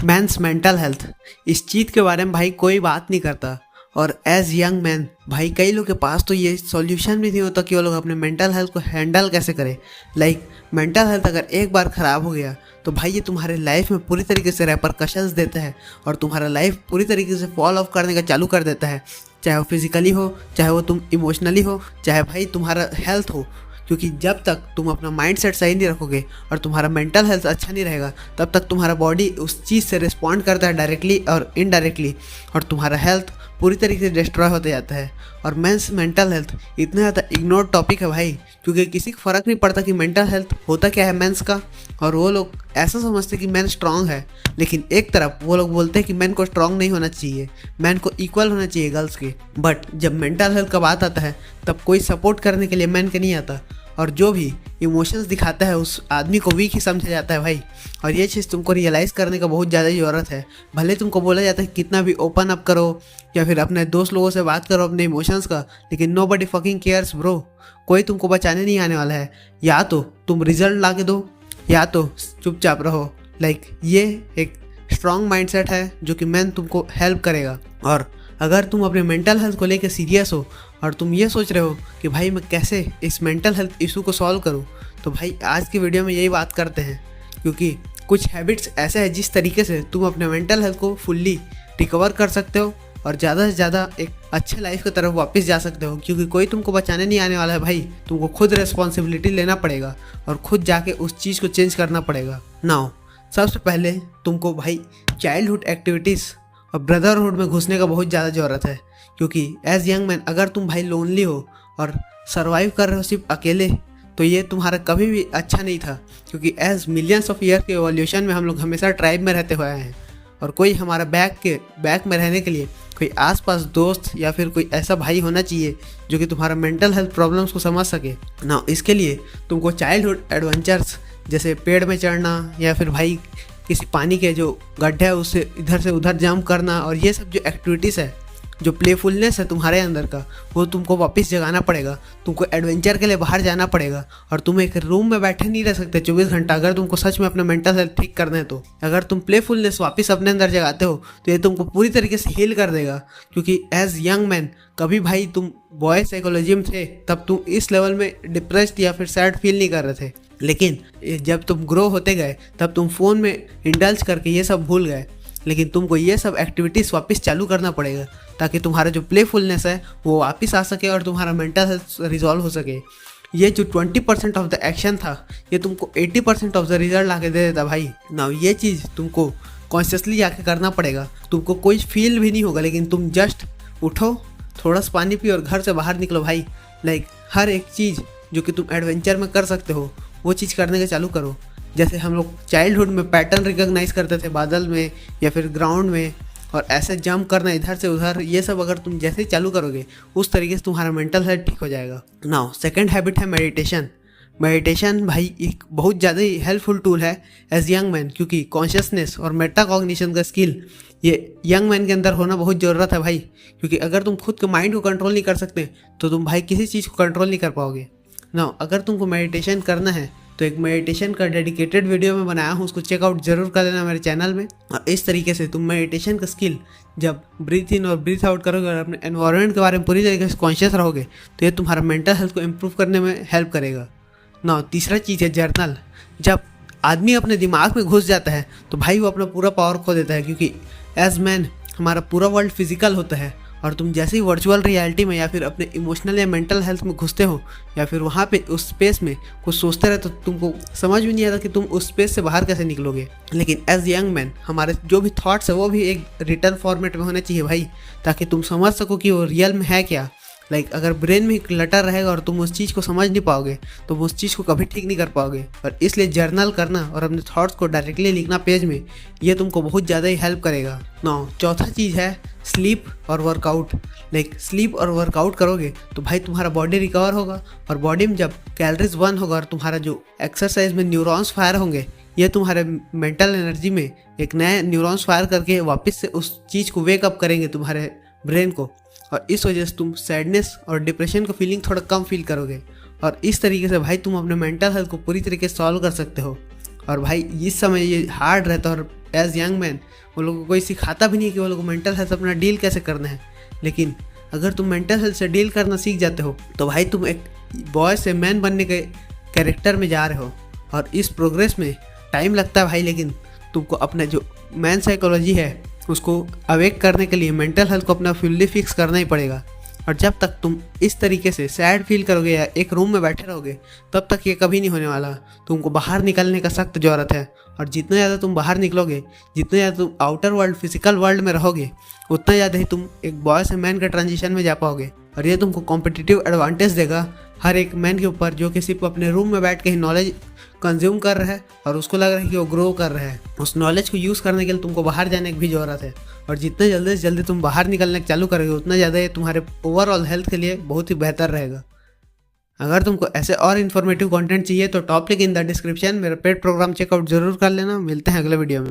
Men's mental health, इस चीज़ के बारे में भाई कोई बात नहीं करता। और एज यंग मैन भाई कई लोग के पास तो ये सॉल्यूशन भी नहीं होता कि वो लोग अपने मेंटल हेल्थ को हैंडल कैसे करें। लाइक मेंटल हेल्थ अगर एक बार ख़राब हो गया तो भाई ये तुम्हारे लाइफ में पूरी तरीके से रेपरकशंस देता है और तुम्हारा लाइफ पूरी तरीके से फॉल ऑफ करने का चालू कर देता है। चाहे वो फिजिकली हो, चाहे वो तुम इमोशनली हो, चाहे भाई तुम्हारा हेल्थ हो। क्योंकि जब तक तुम अपना माइंड सेट सही नहीं रखोगे और तुम्हारा मेंटल हेल्थ अच्छा नहीं रहेगा तब तक तुम्हारा बॉडी उस चीज़ से रिस्पॉन्ड करता है डायरेक्टली और इनडायरेक्टली, और तुम्हारा हेल्थ पूरी तरीके से डिस्ट्रॉय होते जाता है। और मेंस मेंटल हेल्थ इतना ज़्यादा इग्नोर्ड टॉपिक है भाई, क्योंकि किसी को फ़र्क नहीं पड़ता कि मेंटल हेल्थ होता क्या है मेंस का। और वो लोग ऐसा समझते कि मैन स्ट्रांग है, लेकिन एक तरफ वो लोग बोलते हैं कि मैन को स्ट्रांग नहीं होना चाहिए, मैन को इक्वल होना चाहिए गर्ल्स के। बट जब मेंटल हेल्थ का बात आता है तब कोई सपोर्ट करने के लिए मैन के नहीं आता, और जो भी इमोशंस दिखाता है उस आदमी को वीक ही समझा जाता है भाई। और ये चीज़ तुमको रियलाइज़ करने का बहुत ज़्यादा ज़रूरत है। भले तुमको बोला जाता है कितना भी ओपन अप करो या फिर अपने दोस्त लोगों से बात करो अपने इमोशंस का, लेकिन नोबडी फकिंग केयर्स ब्रो। कोई तुमको बचाने नहीं आने वाला है। या तो तुम रिजल्ट ला के दो या तो चुपचाप रहो। लाइक ये एक स्ट्रॉन्ग माइंडसेट है जो कि मैन तुमको हेल्प करेगा। और अगर तुम अपने मेंटल हेल्थ को लेकर सीरियस हो और तुम ये सोच रहे हो कि भाई मैं कैसे इस मेंटल हेल्थ इशू को सॉल्व करूं, तो भाई आज की वीडियो में यही बात करते हैं। क्योंकि कुछ हैबिट्स ऐसे हैं जिस तरीके से तुम अपने मेंटल हेल्थ को फुल्ली रिकवर कर सकते हो और ज़्यादा से ज़्यादा एक अच्छे लाइफ की तरफ वापस जा सकते हो। क्योंकि कोई तुमको बचाने नहीं आने वाला है भाई, तुमको खुद रिस्पॉन्सिबिलिटी लेना पड़ेगा और खुद जाके उस चीज़ को चेंज करना पड़ेगा। नाउ सबसे पहले तुमको भाई चाइल्डहुड एक्टिविटीज़ और ब्रदरहुड में घुसने का बहुत ज़्यादा ज़रूरत है। क्योंकि एज यंग मैन अगर तुम भाई लोनली हो और सर्वाइव कर रहे हो सिर्फ अकेले, तो ये तुम्हारा कभी भी अच्छा नहीं था। क्योंकि एज मिलियंस ऑफ ईयर के एवोल्यूशन में हम लोग हमेशा ट्राइब में रहते हुए हैं, और कोई हमारा बैक में रहने के लिए कोई आसपास दोस्त या फिर कोई ऐसा भाई होना चाहिए जो कि तुम्हारा मेंटल हेल्थ प्रॉब्लम्स को समझ सके ना। इसके लिए तुमको चाइल्डहुड एडवेंचर्स जैसे पेड़ में चढ़ना या फिर भाई किसी पानी के जो गड्ढे है उससे इधर से उधर जंप करना, और ये सब जो एक्टिविटीज़ है, जो प्लेफुलनेस है तुम्हारे अंदर का, वो तुमको वापस जगाना पड़ेगा। तुमको एडवेंचर के लिए बाहर जाना पड़ेगा और तुम एक रूम में बैठे नहीं रह सकते 24 घंटा अगर तुमको सच में अपना मेंटल हेल्थ ठीक करना है। तो अगर तुम प्लेफुलनेस वापस अपने अंदर जगाते हो तो ये तुमको पूरी तरीके से हील कर देगा। क्योंकि एज यंग मैन कभी भाई तुम बॉय साइकोलॉजी में थे तब तुम इस लेवल में डिप्रेस्ड या फिर सैड फील नहीं कर रहे थे, लेकिन जब तुम ग्रो होते गए तब तुम फ़ोन में इंडल्ज करके ये सब भूल गए। लेकिन तुमको ये सब एक्टिविटीज़ वापस चालू करना पड़ेगा ताकि तुम्हारा जो प्लेफुलनेस है वो वापस आ सके और तुम्हारा मेंटल हेल्थ रिजॉल्व हो सके। ये जो 20% ऑफ द एक्शन था ये तुमको 80% ऑफ द रिजल्ट ला के दे देता भाई। ना ये चीज़ तुमको कॉन्शियसली आके करना पड़ेगा। तुमको कोई फील भी नहीं होगा, लेकिन तुम जस्ट उठो, थोड़ा सा पानी पियो और घर से बाहर निकलो भाई। लाइक हर एक चीज़ जो कि तुम एडवेंचर में कर सकते हो वो चीज़ करने का चालू करो। जैसे हम लोग चाइल्डहुड में पैटर्न रिकॉग्नाइज करते थे बादल में या फिर ग्राउंड में, और ऐसे जंप करना इधर से उधर, ये सब अगर तुम जैसे ही चालू करोगे उस तरीके से तुम्हारा मेंटल हेल्थ ठीक हो जाएगा। नाउ सेकंड हैबिट है मेडिटेशन। मेडिटेशन भाई एक बहुत ज़्यादा ही हेल्पफुल टूल है एज यंग मैन, क्योंकि कॉन्शियसनेस और मेटा कॉग्निशन का स्किल ये यंग मैन के अंदर होना बहुत ज़रूरत है भाई। क्योंकि अगर तुम खुद के माइंड को कंट्रोल नहीं कर सकते तो तुम भाई किसी चीज़ को कंट्रोल नहीं कर पाओगे। नाउ अगर तुमको मेडिटेशन करना है तो एक मेडिटेशन का डेडिकेटेड वीडियो मैं बनाया हूँ, उसको चेकआउट जरूर कर लेना मेरे चैनल में। और इस तरीके से तुम मेडिटेशन का स्किल जब ब्रीथ इन और ब्रीथ आउट करोगे और अपने एनवायरनमेंट के बारे में पूरी तरीके से कॉन्शियस रहोगे तो ये तुम्हारा मेंटल हेल्थ को इम्प्रूव करने में हेल्प करेगा। ना तीसरा चीज़ है जर्नल। जब आदमी अपने दिमाग में घुस जाता है तो भाई वो अपना पूरा पावर खो देता है। क्योंकि एज मैन हमारा पूरा वर्ल्ड फिजिकल होता है, और तुम जैसे ही वर्चुअल रियलिटी में या फिर अपने इमोशनल या मेंटल हेल्थ में घुसते हो या फिर वहाँ पे उस स्पेस में कुछ सोचते रहे तो तुमको समझ भी नहीं आता कि तुम उस स्पेस से बाहर कैसे निकलोगे। लेकिन एज यंग मैन हमारे जो भी थॉट्स है वो भी एक रिटर्न फॉर्मेट में होने चाहिए भाई, ताकि तुम समझ सको कि वो रियल में है क्या। लाइक अगर ब्रेन में क्लटर रहेगा और तुम उस चीज़ को समझ नहीं पाओगे तो उस चीज़ को कभी ठीक नहीं कर पाओगे। और इसलिए जर्नल करना और अपने थॉट्स को डायरेक्टली लिखना पेज में, ये तुमको बहुत ज़्यादा ही हेल्प करेगा। नाउ चौथा चीज़ है स्लीप और वर्कआउट। लाइक स्लीप और वर्कआउट करोगे तो भाई तुम्हारा बॉडी रिकवर होगा, और बॉडी में जब कैलोरीज बर्न होगा और तुम्हारा जो एक्सरसाइज में न्यूरॉन्स फायर होंगे, ये तुम्हारे मेंटल एनर्जी में एक नए न्यूरॉन्स फायर करके वापस से उस चीज़ को वेकअप करेंगे तुम्हारे ब्रेन को, और इस वजह से तुम सैडनेस और डिप्रेशन का फीलिंग थोड़ा कम फील करोगे। और इस तरीके से भाई तुम अपने मेंटल हेल्थ को पूरी तरीके से सॉल्व कर सकते हो। और भाई इस समय ये हार्ड रहता है और एज यंग मैन वो लोगों को कोई सिखाता भी नहीं कि वो लोग मेंटल हेल्थ अपना डील कैसे करना है। लेकिन अगर तुम मेंटल हेल्थ से डील करना सीख जाते हो तो भाई तुम एक बॉय से मैन बनने के कैरेक्टर में जा रहे हो। और इस प्रोग्रेस में टाइम लगता है भाई, लेकिन तुमको अपना जो मैन साइकोलॉजी है उसको अवेक करने के लिए मेंटल हेल्थ को अपना फुल्ली फिक्स करना ही पड़ेगा। और जब तक तुम इस तरीके से सैड फील करोगे या एक रूम में बैठे रहोगे तब तक ये कभी नहीं होने वाला। तुमको बाहर निकलने का सख्त ज़रूरत है। और जितना ज़्यादा तुम बाहर निकलोगे, जितना ज़्यादा तुम आउटर वर्ल्ड फिजिकल वर्ल्ड में रहोगे, उतना ज़्यादा ही तुम एक बॉय से मैन के ट्रांजिशन में जा पाओगे। और ये तुमको कॉम्पिटिटिव एडवांटेज देगा हर एक मैन के ऊपर जो कि सिर्फ अपने रूम में बैठ के ही नॉलेज कंज्यूम कर रहा है और उसको लग रहा है कि वो ग्रो कर रहा है। उस नॉलेज को यूज़ करने के लिए तुमको बाहर जाने की भी ज़रूरत है। और जितने जल्दी से जल्दी तुम बाहर निकलने चालू करोगे उतना ज़्यादा ये तुम्हारे ओवरऑल हेल्थ के लिए बहुत ही बेहतर रहेगा। अगर तुमको ऐसे और इन्फॉर्मेटिव कंटेंट चाहिए तो top link in the description मेरा पेड प्रोग्राम चेकआउट जरूर कर लेना। मिलते हैं अगले वीडियो में।